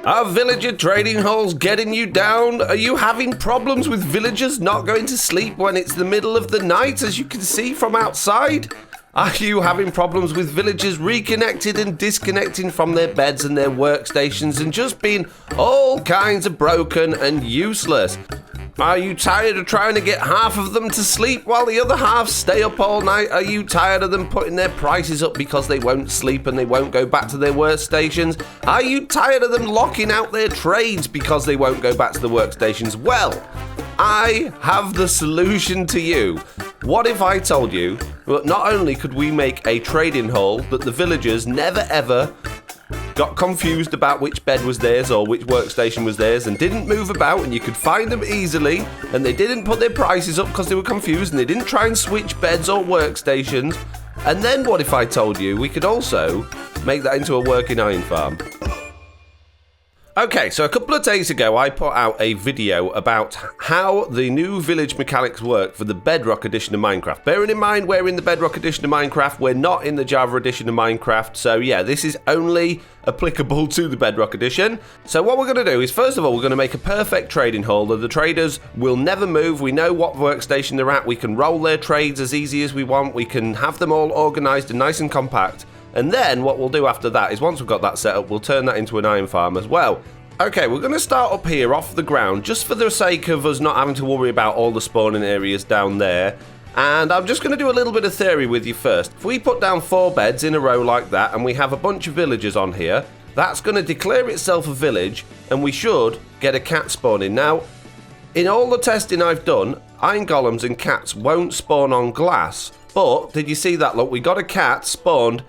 Are villager trading halls getting you down? Are you having problems with villagers not going to sleep when it's the middle of the night, as you can see from outside? Are you having problems with villagers reconnected and disconnecting from their beds and their workstations and just being all kinds of broken and useless? Are you tired of trying to get half of them to sleep while the other half stay up all night? Are you tired of them putting their prices up because they won't sleep and they won't go back to their workstations? Are you tired of them locking out their trades because they won't go back to the workstations? Well, I have the solution to you. What if I told you that not only could we make a trading hall that the villagers never ever got confused about which bed was theirs or which workstation was theirs and didn't move about and you could find them easily, and they didn't put their prices up because they were confused and they didn't try and switch beds or workstations? And then what if I told you we could also make that into a working iron farm? Okay, so a couple of days ago I put out a video about how the new village mechanics work for the Bedrock Edition of Minecraft. Bearing in mind we're in the Bedrock Edition of Minecraft, we're not in the Java Edition of Minecraft, so yeah, this is only applicable to the Bedrock Edition. So what we're going to do is, first of all, we're going to make a perfect trading hall that the traders will never move. We know what workstation they're at, we can roll their trades as easy as we want, we can have them all organised and nice and compact. And then what we'll do after that is, once we've got that set up, we'll turn that into an iron farm as well. Okay, we're going to start up here off the ground, just for the sake of us not having to worry about all the spawning areas down there. And I'm just going to do a little bit of theory with you first. If we put down 4 beds in a row like that, and we have a bunch of villagers on here, that's going to declare itself a village, and we should get a cat spawning. Now, in all the testing I've done, iron golems and cats won't spawn on glass. But, did you see that? Look, we got a cat spawned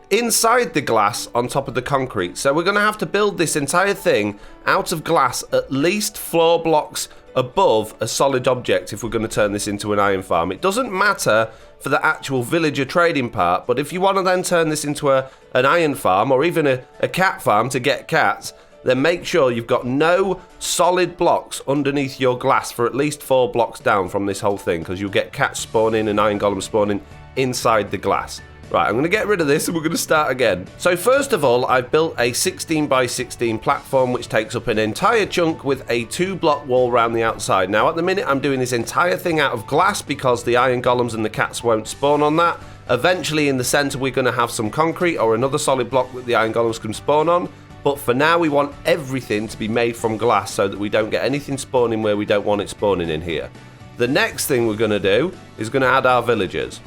inside the glass on top of the concrete. So we're going to have to build this entire thing out of glass, at least floor blocks above a solid object, if we're going to turn this into an iron farm. It doesn't matter for the actual villager trading part, but if you want to then turn this into an iron farm or even a cat farm to get cats, then make sure you've got no solid blocks underneath your glass for at least 4 blocks down from this whole thing, because you'll get cats spawning and iron golems spawning inside the glass. Right, I'm going to get rid of this and we're going to start again. So first of all, I've built a 16 by 16 platform which takes up an entire chunk with a 2-block wall around the outside. Now at the minute I'm doing this entire thing out of glass because the iron golems and the cats won't spawn on that. Eventually in the centre we're going to have some concrete or another solid block that the iron golems can spawn on. But for now we want everything to be made from glass so that we don't get anything spawning where we don't want it spawning in here. The next thing we're going to do is going to add our villagers.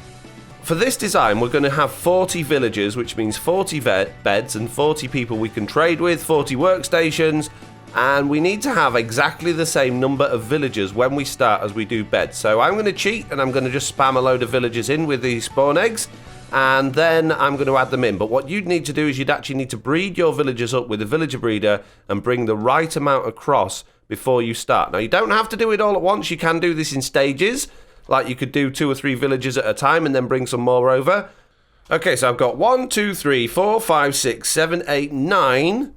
For this design, we're going to have 40 villagers, which means 40 beds and 40 people we can trade with, 40 workstations, and we need to have exactly the same number of villagers when we start as we do beds. So I'm going to cheat and I'm going to just spam a load of villagers in with these spawn eggs, and then I'm going to add them in. But what you'd need to do is you'd actually need to breed your villagers up with a villager breeder and bring the right amount across before you start. Now, you don't have to do it all at once. You can do this in stages. Like you could do 2 or 3 villagers at a time and then bring some more over. Okay, so I've got 1, 2, 3, 4, 5, 6, 7, 8, 9,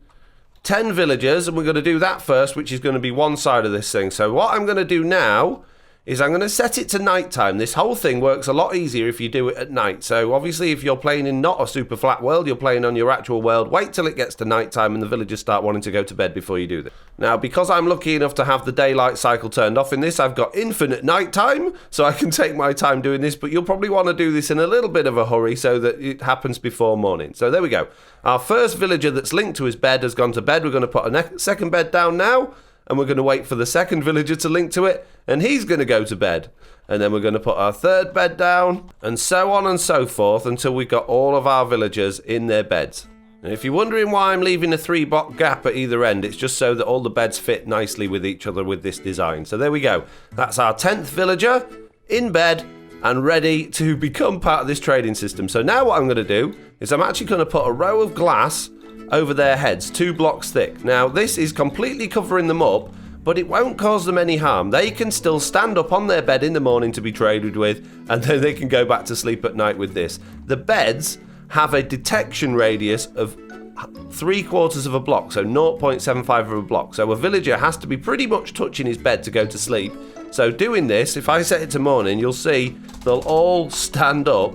10 villagers, and we're going to do that first, which is going to be one side of this thing. So what I'm going to do now is I'm going to set it to nighttime. This whole thing works a lot easier if you do it at night. So obviously if you're playing in not a super flat world, you're playing on your actual world, wait till it gets to nighttime and the villagers start wanting to go to bed before you do this. Now, because I'm lucky enough to have the daylight cycle turned off in this, I've got infinite nighttime, so I can take my time doing this, but you'll probably want to do this in a little bit of a hurry so that it happens before morning. So there we go. Our first villager that's linked to his bed has gone to bed. We're going to put a second bed down now, and we're going to wait for the second villager to link to it, and he's going to go to bed. And then we're going to put our third bed down, and so on and so forth until we've got all of our villagers in their beds. And if you're wondering why I'm leaving a 3-block gap at either end, it's just so that all the beds fit nicely with each other with this design. So there we go. That's our 10th villager in bed and ready to become part of this trading system. So now what I'm going to do is I'm actually going to put a row of glass over their heads, 2 blocks thick. Now this is completely covering them up, but it won't cause them any harm. They can still stand up on their bed in the morning to be traded with, and then they can go back to sleep at night with this. The beds have a detection radius of 3/4 of a block, so 0.75 of a block. So a villager has to be pretty much touching his bed to go to sleep. So doing this, if I set it to morning, you'll see they'll all stand up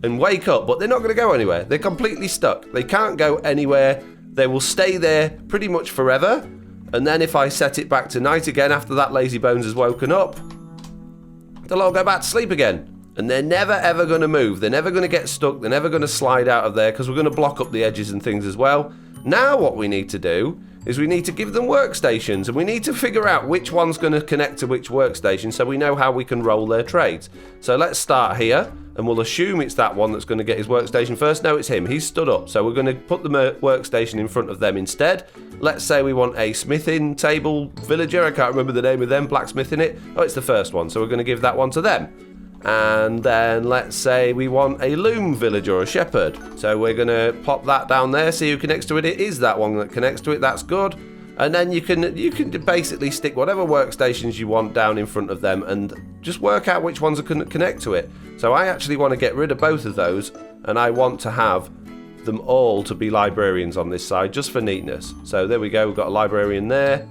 and wake up, but they're not going to go anywhere. They're completely stuck. They can't go anywhere they will stay there pretty much forever. And then if I set it back to night again after that lazy bones has woken up, they'll all go back to sleep again. And they're never ever going to move. They're never going to get stuck. They're never going to slide out of there because we're going to block up the edges and things as well. Now what we need to do is we need to give them workstations, and we need to figure out which one's going to connect to which workstation so we know how we can roll their trades. So let's start here, and we'll assume it's that one that's going to get his workstation first. No, it's him. He's stood up. So we're going to put the workstation in front of them instead. Let's say we want a smithing table villager. I can't remember the name of them. Blacksmithing it. Oh, it's the first one. So we're going to give that one to them. And then let's say we want a loom villager or a shepherd. So we're going to pop that down there, see who connects to it. It is that one that connects to it. That's good. And then you can basically stick whatever workstations you want down in front of them and just work out which ones are going to connect to it. So I actually want to get rid of both of those, and I want to have them all to be librarians on this side just for neatness. So there we go. We've got a librarian there.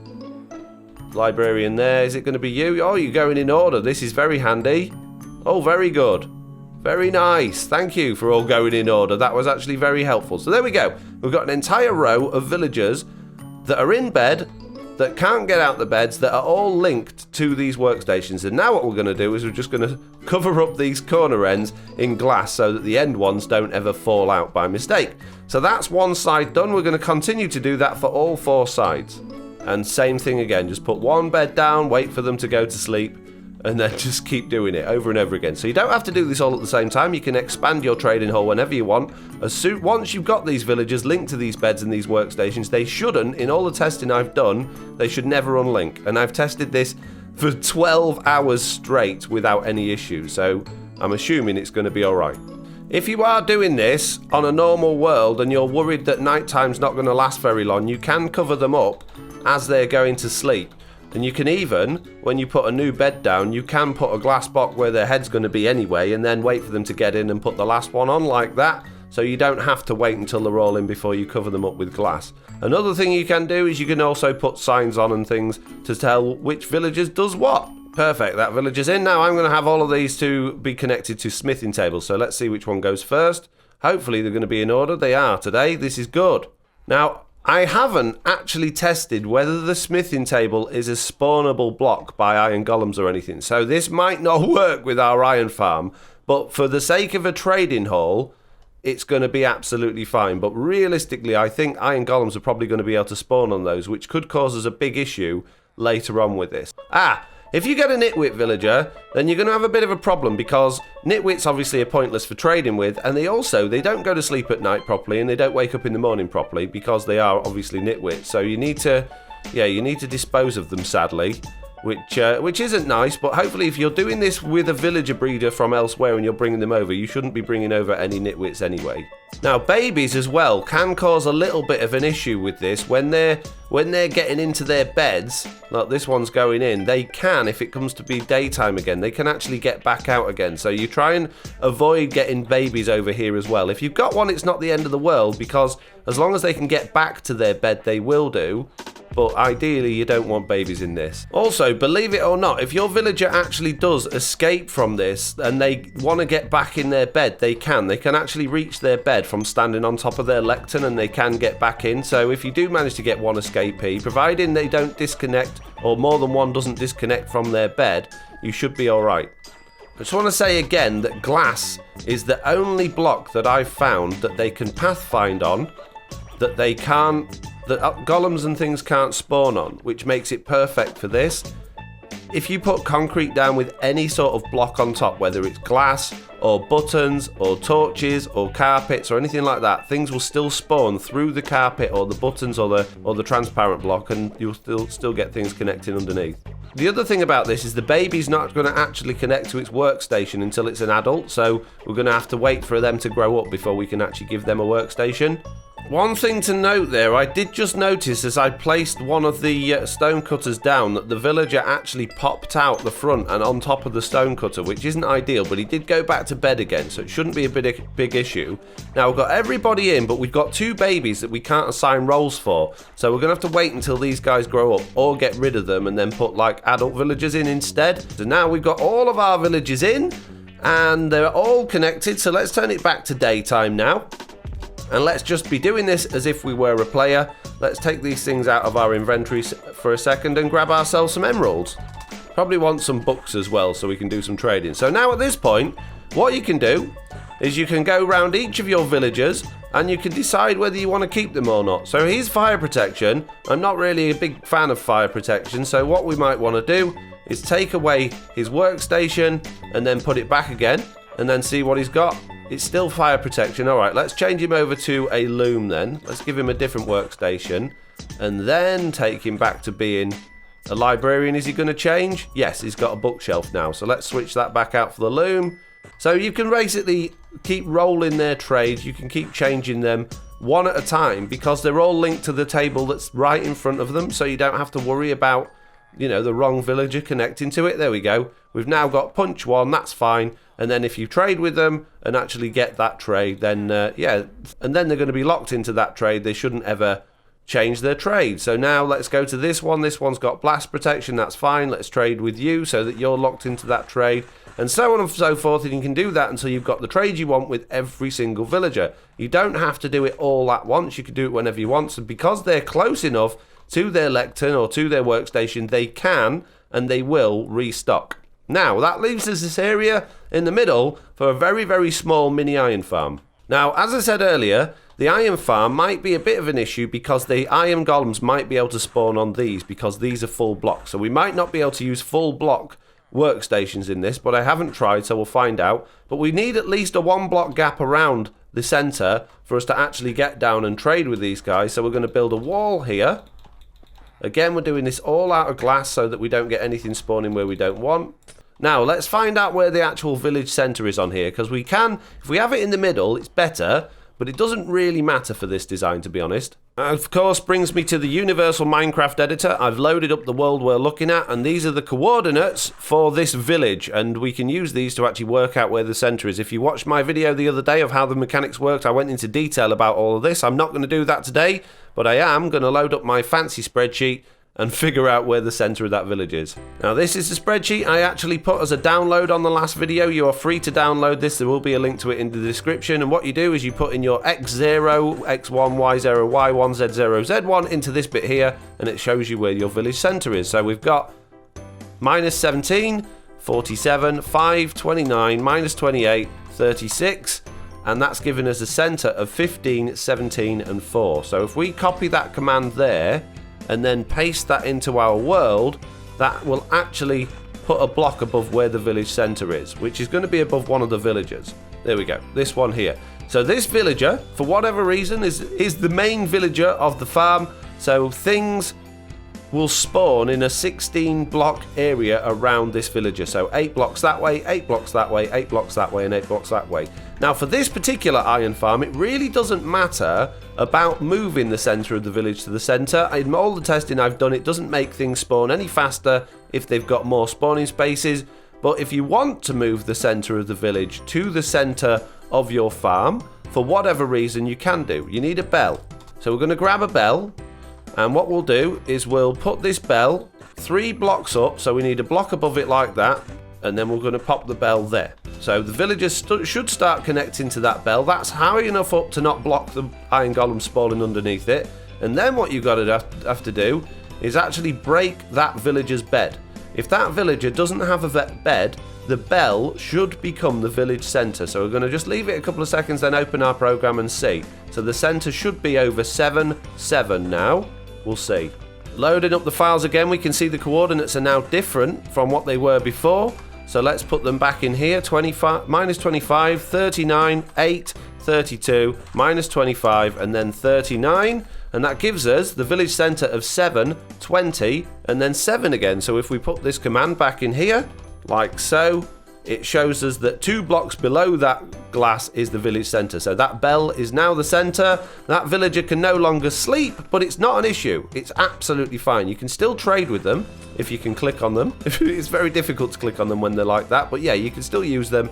Librarian there. Is it going to be you? Oh, you're going in order. This is very handy. Oh, very good. Very nice. Thank you for all going in order. That was actually very helpful. So there we go. We've got an entire row of villagers that are in bed, that can't get out the beds, that are all linked to these workstations. And now what we're going to do is we're just going to cover up these corner ends in glass so that the end ones don't ever fall out by mistake. So that's one side done. We're going to continue to do that for all 4 sides. And same thing again. Just put one bed down, wait for them to go to sleep, and then just keep doing it over and over again. So you don't have to do this all at the same time. You can expand your trading hall whenever you want. Once you've got these villagers linked to these beds and these workstations, they shouldn't, in all the testing I've done, they should never unlink. And I've tested this for 12 hours straight without any issues. So I'm assuming it's going to be all right. If you are doing this on a normal world and you're worried that nighttime's not going to last very long, you can cover them up as they're going to sleep. And you can even, when you put a new bed down, you can put a glass box where their head's going to be anyway, and then wait for them to get in and put the last one on like that. So you don't have to wait until they're all in before you cover them up with glass. Another thing you can do is you can also put signs on and things to tell which villagers does what. Perfect, that villager's in. Now I'm going to have all of these to be connected to smithing tables. So let's see which one goes first. Hopefully they're going to be in order. They are today. This is good. Now, I haven't actually tested whether the smithing table is a spawnable block by iron golems or anything. So this might not work with our iron farm, but for the sake of a trading hall, it's going to be absolutely fine. But realistically, I think iron golems are probably going to be able to spawn on those, which could cause us a big issue later on with this. If you get a nitwit villager, then you're going to have a bit of a problem because nitwits obviously are pointless for trading with, and they don't go to sleep at night properly, and they don't wake up in the morning properly because they are obviously nitwits. So you need to dispose of them, sadly, which isn't nice. But hopefully, if you're doing this with a villager breeder from elsewhere and you're bringing them over, you shouldn't be bringing over any nitwits anyway. Now, babies as well can cause a little bit of an issue with this when they're getting into their beds. Like this one's going in. They can, if it comes to be daytime again, they can actually get back out again. So you try and avoid getting babies over here as well. If you've got one, it's not the end of the world because as long as they can get back to their bed, they will do. But ideally, you don't want babies in this. Also, believe it or not, if your villager actually does escape from this and they want to get back in their bed, they can. They can actually reach their bed from standing on top of their lectern and they can get back in. So if you do manage to get one escapee, providing they don't disconnect or more than one doesn't disconnect from their bed, you should be all right. I just want to say again that glass is the only block that I've found that they can pathfind on, that golems and things can't spawn on, which makes it perfect for this. If you put concrete down with any sort of block on top, whether it's glass or buttons or torches or carpets or anything like that, things will still spawn through the carpet or the buttons or the transparent block, and you'll still get things connecting underneath. The other thing about this is the baby's not going to actually connect to its workstation until it's an adult, so we're going to have to wait for them to grow up before we can actually give them a workstation. One thing to note there, I did just notice as I placed one of the stonecutters down that the villager actually popped out the front and on top of the stonecutter, which isn't ideal, but he did go back to bed again, so it shouldn't be a big issue. Now we've got everybody in, but we've got 2 babies that we can't assign roles for, so we're going to have to wait until these guys grow up or get rid of them and then put like adult villagers in instead. So now we've got all of our villagers in and they're all connected, so let's turn it back to daytime now. And let's just be doing this as if we were a player. Let's take these things out of our inventory for a second and grab ourselves some emeralds. Probably want some books as well so we can do some trading. So now at this point, what you can do is you can go around each of your villagers and you can decide whether you want to keep them or not. So here's fire protection. I'm not really a big fan of fire protection, so what we might want to do is take away his workstation and then put it back again and then see what he's got. It's still fire protection. All right, let's change him over to a loom then. Let's give him a different workstation and then take him back to being a librarian. Is he going to change? Yes, he's got a bookshelf now. So let's switch that back out for the loom. So you can basically keep rolling their trades. You can keep changing them one at a time because they're all linked to the table that's right in front of them. So you don't have to worry about, you know, the wrong villager connecting to it. There we go. We've now got punch one. That's fine. And then if you trade with them and actually get that trade, then yeah, and then they're going to be locked into that trade. They shouldn't ever change their trade. So now let's go to this one. This one's got blast protection. That's fine. Let's trade with you so that you're locked into that trade, and so on and so forth. And you can do that until you've got the trade you want with every single villager. You don't have to do it all at once. You can do it whenever you want. So because they're close enough to their lectern or to their workstation, they can and they will restock. Now that leaves us this area in the middle for a very, very small mini iron farm. Now, as I said earlier, the iron farm might be a bit of an issue because the iron golems might be able to spawn on these because these are full blocks. So we might not be able to use full block workstations in this, but I haven't tried, so we'll find out. But we need at least a 1 block gap around the center for us to actually get down and trade with these guys. So we're going to build a wall here. Again, we're doing this all out of glass so that we don't get anything spawning where we don't want. Now, let's find out where the actual village center is on here, because we can, if we have it in the middle, it's better, but it doesn't really matter for this design, to be honest. Of course, brings me to the universal Minecraft editor. I've loaded up the world we're looking at, and these are the coordinates for this village, and we can use these to actually work out where the center is. If you watched my video the other day of how the mechanics worked, I went into detail about all of this. I'm not going to do that today, but I am going to load up my fancy spreadsheet and figure out where the center of that village is. Now, this is the spreadsheet I actually put as a download on the last video. You are free to download this. There will be a link to it in the description. And what you do is you put in your X0, X1, Y0, Y1, Z0, Z1 into this bit here, and it shows you where your village center is. So we've got minus 17, 47, 5, 29, minus 28, 36, and that's giving us a center of 15, 17, and 4. So if we copy that command there, and then paste that into our world, that will actually put a block above where the village center is, which is going to be above one of the villagers. There we go, this one here. So this villager, for whatever reason, is the main villager of the farm, so things will spawn in a 16 block area around this villager. So 8 blocks that way, 8 blocks that way, 8 blocks that way, and 8 blocks that way. Now for this particular iron farm, it really doesn't matter about moving the center of the village to the center. In all the testing I've done, it doesn't make things spawn any faster if they've got more spawning spaces. But if you want to move the center of the village to the center of your farm, for whatever reason, you can do. You need a bell. So we're going to grab a bell, and what we'll do is we'll put this bell 3 blocks up, so we need a block above it like that, and then we're going to pop the bell there. So the villagers should start connecting to that bell. That's high enough up to not block the iron golem spawning underneath it. And then what you've got to have to do is actually break that villager's bed. If that villager doesn't have a bed, the bell should become the village center. So we're going to just leave it a couple of seconds, then open our program and see. So the center should be over 7, 7 now. We'll see. Loading up the files again, we can see the coordinates are now different from what they were before. So let's put them back in here. 25, minus 25, 39, 8, 32, minus 25, and then 39. And that gives us the village center of 7, 20, and then 7 again. So if we put this command back in here, like so, it shows us that 2 blocks below that glass is the village center. So that bell is now the center. That villager can no longer sleep, but it's not an issue. It's absolutely fine. You can still trade with them if you can click on them. It's very difficult to click on them when they're like that, but yeah, you can still use them.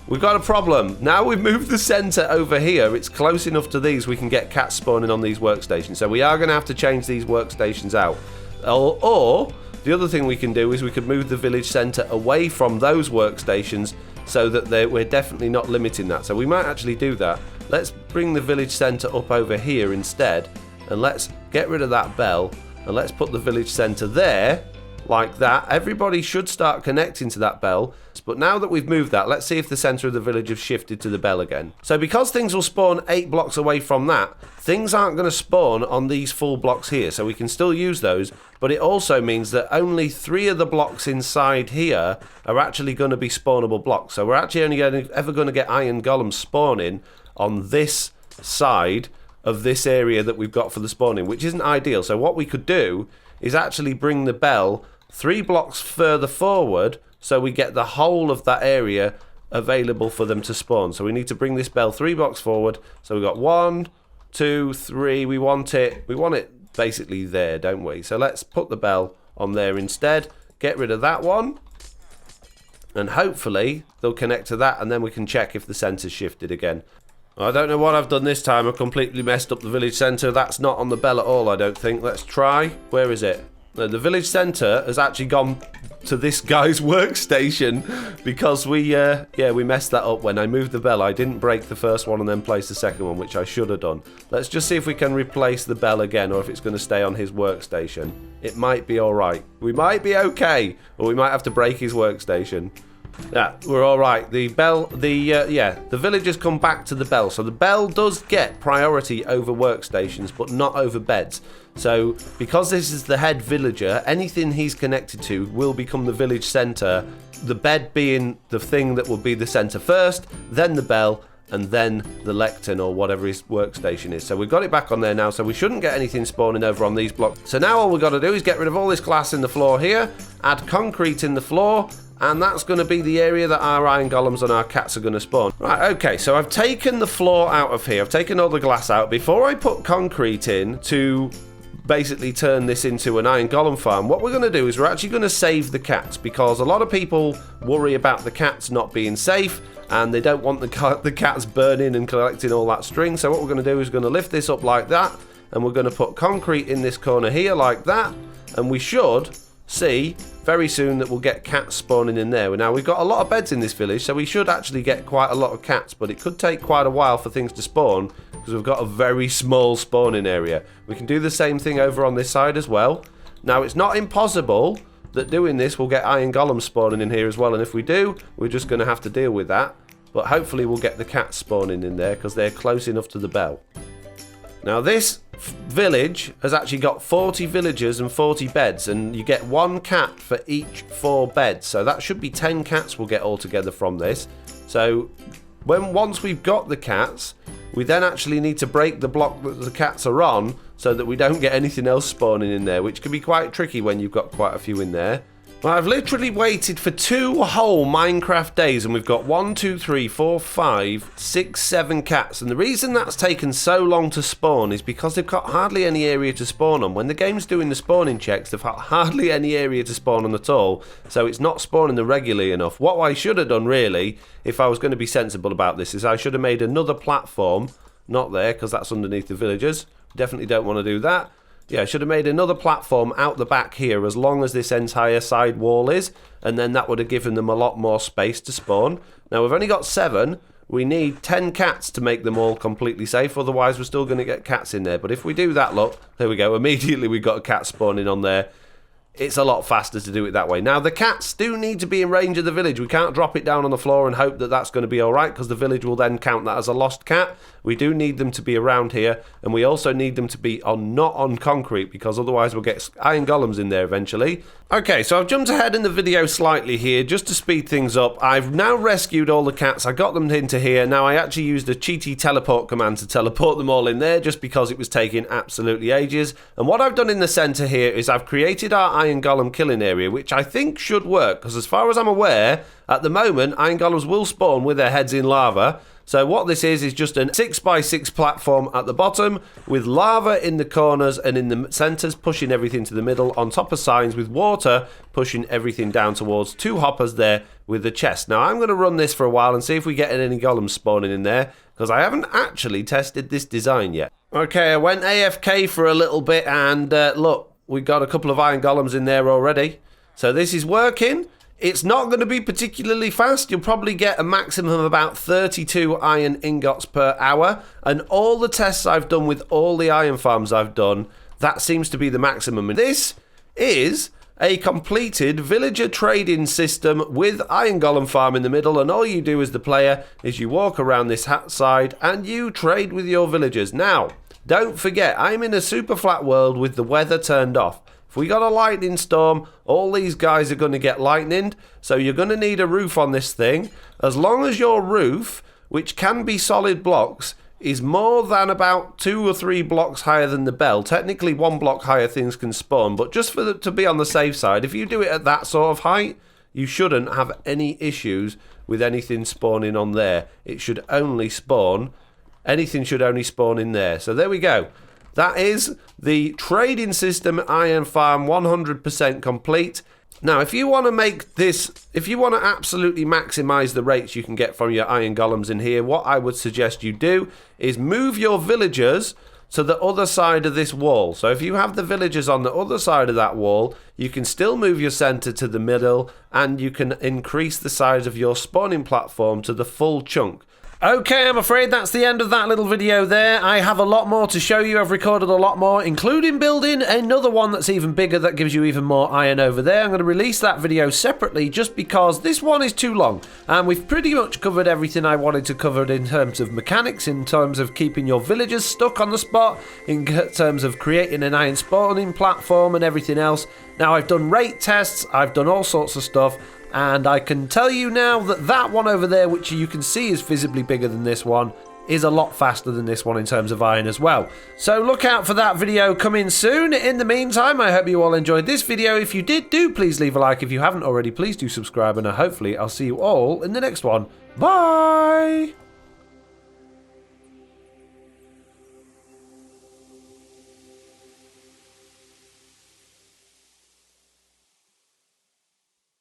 We've got a problem. Now we've moved the center over here. It's close enough to these we can get cats spawning on these workstations. So we are going to have to change these workstations out. Or the other thing we can do is we could move the village center away from those workstations so that we're definitely not limiting that. So we might actually do that. let's bring the village centre up over here instead, and let's get rid of that bell, and let's put the village centre there, like that. Everybody should start connecting to that bell. But now that we've moved that, let's see if the centre of the village has shifted to the bell again. So because things will spawn 8 blocks away from that, things aren't going to spawn on these full blocks here. So we can still use those, but it also means that only 3 of the blocks inside here are actually going to be spawnable blocks. So we're actually only ever going to get iron golems spawning on this side of this area that we've got for the spawning, which isn't ideal. So what we could do is actually bring the bell 3 blocks further forward, so we get the whole of that area available for them to spawn. So we need to bring this bell 3 blocks forward. So we've got 1, 2, 3. We want it basically there, don't we? So let's put the bell on there instead. Get rid of that one. And hopefully they'll connect to that, and then we can check if the centre's shifted again. I don't know what I've done this time. I've completely messed up the village centre. That's not on the bell at all, I don't think. Let's try. Where is it? No, the village centre has actually gone to this guy's workstation because we messed that up. When I moved the bell, I didn't break the first one and then place the second one, which I should have done. Let's just see if we can replace the bell again, or if it's going to stay on his workstation. It might be alright. We might be okay, or we might have to break his workstation. Yeah, we're all right. The bell, the villagers come back to the bell. So the bell does get priority over workstations, but not over beds. So because this is the head villager, anything he's connected to will become the village centre. The bed being the thing that will be the centre first, then the bell, and then the lectern or whatever his workstation is. So we've got it back on there now, so we shouldn't get anything spawning over on these blocks. So now all we've got to do is get rid of all this glass in the floor here, add concrete in the floor, and that's going to be the area that our iron golems and our cats are going to spawn. Right, okay, so I've taken the floor out of here. I've taken all the glass out. Before I put concrete in to basically turn this into an iron golem farm, what we're going to do is we're actually going to save the cats, because a lot of people worry about the cats not being safe, and they don't want the cats burning and collecting all that string. So what we're going to do is we're going to lift this up like that, and we're going to put concrete in this corner here like that, and we should see very soon that we'll get cats spawning in there. Now we've got a lot of beds in this village, so we should actually get quite a lot of cats, but it could take quite a while for things to spawn because we've got a very small spawning area. We can do the same thing over on this side as well. Now it's not impossible that doing this will get iron golems spawning in here as well, and if we do, we're just going to have to deal with that. But hopefully we'll get the cats spawning in there because they're close enough to the bell. Now this village has actually got 40 villagers and 40 beds, and you get 1 cat for each 4 beds, so that should be 10 cats we'll get all together from this. So once we've got the cats, we then actually need to break the block that the cats are on so that we don't get anything else spawning in there, which can be quite tricky when you've got quite a few in there. Well, I've literally waited for 2 whole Minecraft days, and we've got 1, 2, 3, 4, 5, 6, 7 cats. And the reason that's taken so long to spawn is because they've got hardly any area to spawn on. When the game's doing the spawning checks, they've got hardly any area to spawn on at all, so it's not spawning them regularly enough. What I should have done, really, if I was going to be sensible about this, is I should have made another platform. Not there, because that's underneath the villagers. Definitely don't want to do that. Yeah, I should have made another platform out the back here as long as this entire side wall is, and then that would have given them a lot more space to spawn. Now, we've only got 7. We need 10 cats to make them all completely safe, otherwise we're still going to get cats in there. But if we do that, look, there we go. Immediately we've got a cat spawning on there. It's a lot faster to do it that way. Now, the cats do need to be in range of the village. We can't drop it down on the floor and hope that that's going to be all right, because the village will then count that as a lost cat. We do need them to be around here, and we also need them to be not on concrete, because otherwise we'll get iron golems in there eventually. Okay, so I've jumped ahead in the video slightly here just to speed things up. I've now rescued all the cats. I got them into here. Now, I actually used a cheaty teleport command to teleport them all in there just because it was taking absolutely ages. And what I've done in the center here is I've created our iron golem killing area, which I think should work, because as far as I'm aware, at the moment, iron golems will spawn with their heads in lava. So what this is just a 6x6 platform at the bottom with lava in the corners and in the centers, pushing everything to the middle, on top of signs with water pushing everything down towards 2 hoppers there with the chest. Now I'm going to run this for a while and see if we get any golems spawning in there, because I haven't actually tested this design yet. Okay, I went AFK for a little bit, and look, we got a couple of iron golems in there already. So this is working. It's not going to be particularly fast. You'll probably get a maximum of about 32 iron ingots per hour. And all the tests I've done with all the iron farms I've done, that seems to be the maximum. And this is a completed villager trading system with iron golem farm in the middle. And all you do as the player is you walk around this side and you trade with your villagers. Now, don't forget, I'm in a super flat world with the weather turned off. If we got a lightning storm, all these guys are going to get lightninged, so you're going to need a roof on this thing. As long as your roof, which can be solid blocks, is more than about 2 or 3 blocks higher than the bell. Technically 1 block higher things can spawn, but just to be on the safe side, if you do it at that sort of height, you shouldn't have any issues with anything spawning on there. It should only spawn, anything should only spawn in there. So there we go. That is the trading system iron farm 100% complete. Now, if you want to make this, if you want to absolutely maximize the rates you can get from your iron golems in here, what I would suggest you do is move your villagers to the other side of this wall. So if you have the villagers on the other side of that wall, you can still move your center to the middle and you can increase the size of your spawning platform to the full chunk. Okay, I'm afraid that's the end of that little video there. I have a lot more to show you. I've recorded a lot more, including building another one that's even bigger that gives you even more iron over there. I'm going to release that video separately just because this one is too long. And we've pretty much covered everything I wanted to cover in terms of mechanics, in terms of keeping your villagers stuck on the spot, in terms of creating an iron spawning platform and everything else. Now, I've done rate tests, I've done all sorts of stuff. And I can tell you now that that one over there, which you can see is visibly bigger than this one, is a lot faster than this one in terms of iron as well. So look out for that video coming soon. In the meantime, I hope you all enjoyed this video. If you did, do please leave a like. If you haven't already, please do subscribe. And hopefully I'll see you all in the next one. Bye!